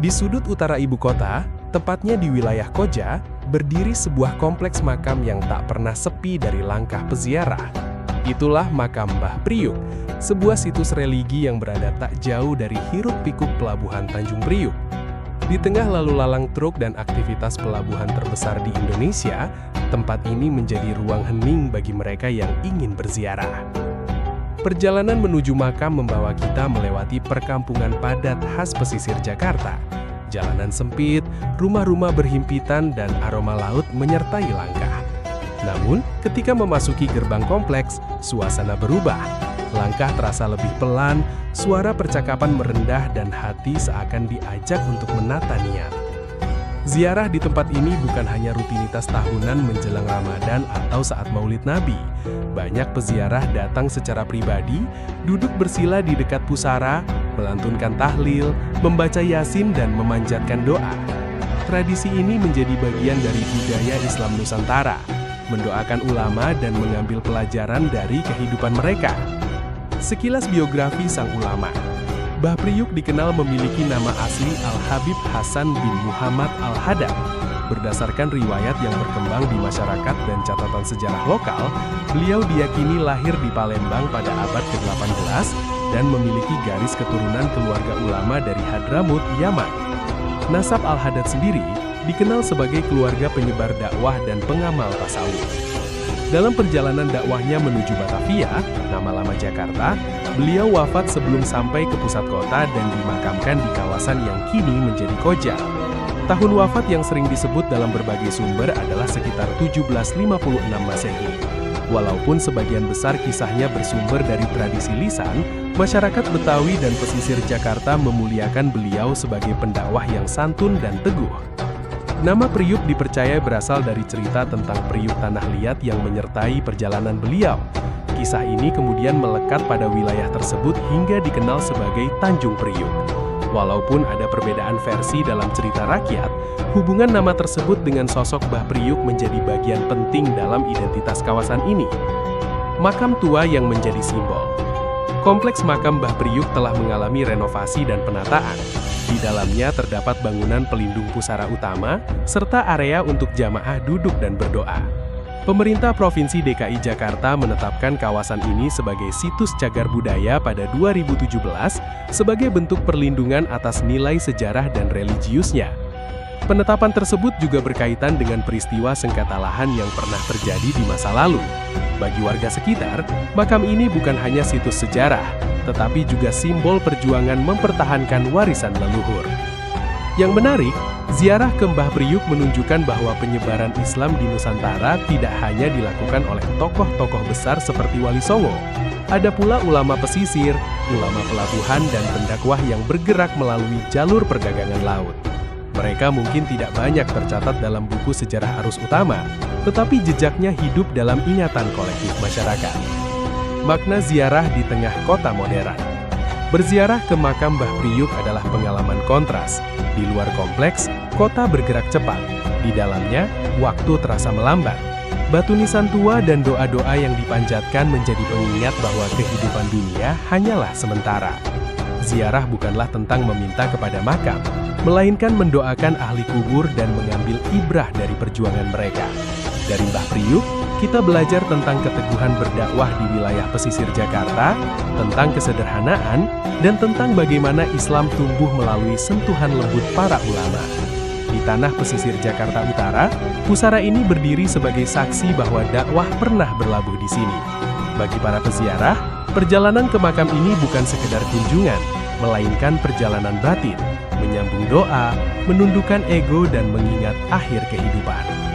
Di sudut utara ibu kota, tepatnya di wilayah Koja, berdiri sebuah kompleks makam yang tak pernah sepi dari langkah peziarah. Itulah makam Mbah Priuk, sebuah situs religi yang berada tak jauh dari hiruk-pikuk pelabuhan Tanjung Priuk. Di tengah lalu lalang truk dan aktivitas pelabuhan terbesar di Indonesia, tempat ini menjadi ruang hening bagi mereka yang ingin berziarah. Perjalanan menuju makam membawa kita melewati perkampungan padat khas pesisir Jakarta. Jalanan sempit, rumah-rumah berhimpitan, dan aroma laut menyertai langkah. Namun, ketika memasuki gerbang kompleks, suasana berubah. Langkah terasa lebih pelan, suara percakapan merendah, dan hati seakan diajak untuk menata niat. Ziarah di tempat ini bukan hanya rutinitas tahunan menjelang Ramadan atau saat Maulid Nabi. Banyak peziarah datang secara pribadi, duduk bersila di dekat pusara, melantunkan tahlil, membaca Yasin, dan memanjatkan doa. Tradisi ini menjadi bagian dari budaya Islam Nusantara, mendoakan ulama dan mengambil pelajaran dari kehidupan mereka. Sekilas biografi sang ulama. Mbah Priuk dikenal memiliki nama asli Al-Habib Hasan bin Muhammad Al-Hadad. Berdasarkan riwayat yang berkembang di masyarakat dan catatan sejarah lokal, beliau diyakini lahir di Palembang pada abad ke-18 dan memiliki garis keturunan keluarga ulama dari Hadramut, Yaman. Nasab Al-Hadad sendiri dikenal sebagai keluarga penyebar dakwah dan pengamal tasawuf. Dalam perjalanan dakwahnya menuju Batavia, nama lama Jakarta, beliau wafat sebelum sampai ke pusat kota dan dimakamkan di kawasan yang kini menjadi Koja. Tahun wafat yang sering disebut dalam berbagai sumber adalah sekitar 1756 Masehi. Walaupun sebagian besar kisahnya bersumber dari tradisi lisan, masyarakat Betawi dan pesisir Jakarta memuliakan beliau sebagai pendakwah yang santun dan teguh. Nama Priuk dipercaya berasal dari cerita tentang Priuk Tanah Liat yang menyertai perjalanan beliau. Kisah ini kemudian melekat pada wilayah tersebut hingga dikenal sebagai Tanjung Priuk. Walaupun ada perbedaan versi dalam cerita rakyat, hubungan nama tersebut dengan sosok Mbah Priuk menjadi bagian penting dalam identitas kawasan ini. Makam tua yang menjadi simbol. Kompleks makam Mbah Priuk telah mengalami renovasi dan penataan. Di dalamnya terdapat bangunan pelindung pusara utama, serta area untuk jamaah duduk dan berdoa. Pemerintah Provinsi DKI Jakarta menetapkan kawasan ini sebagai situs cagar budaya pada 2017 sebagai bentuk perlindungan atas nilai sejarah dan religiusnya. Penetapan tersebut juga berkaitan dengan peristiwa sengketa lahan yang pernah terjadi di masa lalu. Bagi warga sekitar, makam ini bukan hanya situs sejarah, tetapi juga simbol perjuangan mempertahankan warisan leluhur. Yang menarik, ziarah ke Mbah Priuk menunjukkan bahwa penyebaran Islam di Nusantara tidak hanya dilakukan oleh tokoh-tokoh besar seperti Wali Songo. Ada pula ulama pesisir, ulama pelabuhan, dan pendakwah yang bergerak melalui jalur perdagangan laut. Mereka mungkin tidak banyak tercatat dalam buku sejarah arus utama, tetapi jejaknya hidup dalam ingatan kolektif masyarakat. Makna ziarah di tengah kota modern. Berziarah ke makam Mbah Priuk adalah pengalaman kontras. Di luar kompleks, kota bergerak cepat. Di dalamnya, waktu terasa melambat. Batu nisan tua dan doa-doa yang dipanjatkan menjadi pengingat bahwa kehidupan dunia hanyalah sementara. Ziarah bukanlah tentang meminta kepada makam, melainkan mendoakan ahli kubur dan mengambil ibrah dari perjuangan mereka. Dari Mbah Priuk, kita belajar tentang keteguhan berdakwah di wilayah pesisir Jakarta, tentang kesederhanaan, dan tentang bagaimana Islam tumbuh melalui sentuhan lembut para ulama. Di tanah pesisir Jakarta Utara, pusara ini berdiri sebagai saksi bahwa dakwah pernah berlabuh di sini. Bagi para peziarah, perjalanan ke makam ini bukan sekedar kunjungan, melainkan perjalanan batin, menyambung doa, menundukkan ego, dan mengingat akhir kehidupan.